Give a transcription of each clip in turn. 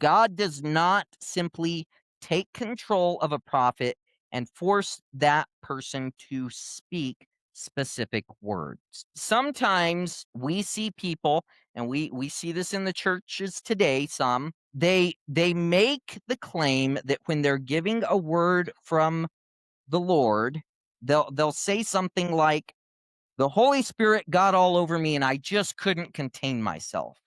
God does not simply take control of a prophet and force that person to speak specific words. Sometimes we see people, and we see this in the churches today, some, they make the claim that when they're giving a word from the Lord, they'll say something like, "The Holy Spirit got all over me and I just couldn't contain myself."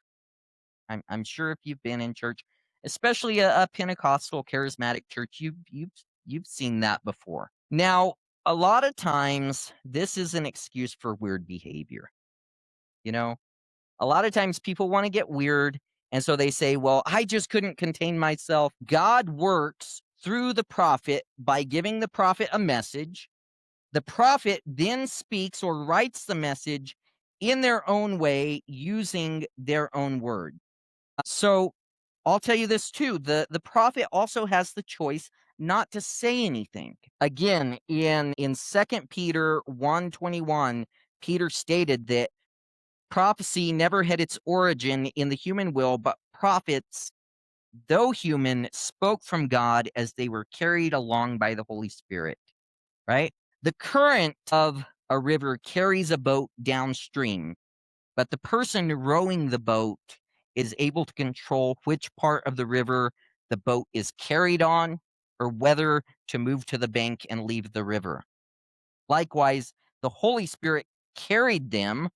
I'm sure if you've been in church, especially a Pentecostal charismatic church, you've seen that before. Now, a lot of times this is an excuse for weird behavior. You know, a lot of times people want to get weird, and so they say, "Well, I just couldn't contain myself." God works through the prophet by giving the prophet a message. The prophet then speaks or writes the message in their own way using their own word. So I'll tell you this too. The prophet also has the choice not to say anything. Again, in Second Peter 1:21, Peter stated that prophecy never had its origin in the human will, but prophets, though human, spoke from God as they were carried along by the Holy Spirit, right? The current of a river carries a boat downstream, but the person rowing the boat is able to control which part of the river the boat is carried on or whether to move to the bank and leave the river. Likewise, the Holy Spirit carried them,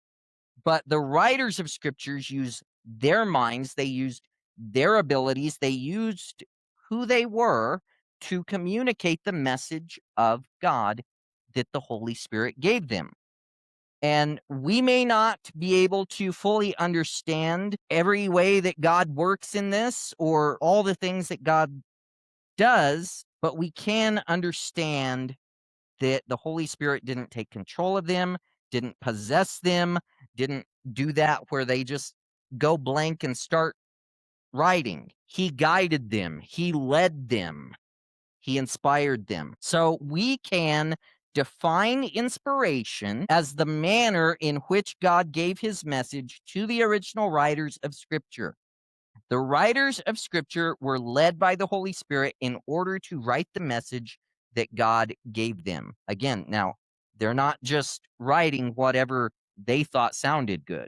but the writers of scriptures used their minds, they used their abilities, they used who they were to communicate the message of God that the Holy Spirit gave them. And we may not be able to fully understand every way that God works in this or all the things that God does, but we can understand that the Holy Spirit didn't take control of them, didn't possess them, didn't do that where they just go blank and start writing. He guided them, He led them, He inspired them. So we can define inspiration as the manner in which God gave His message to the original writers of Scripture. The writers of Scripture were led by the Holy Spirit in order to write the message that God gave them. Again, now, they're not just writing whatever they thought sounded good.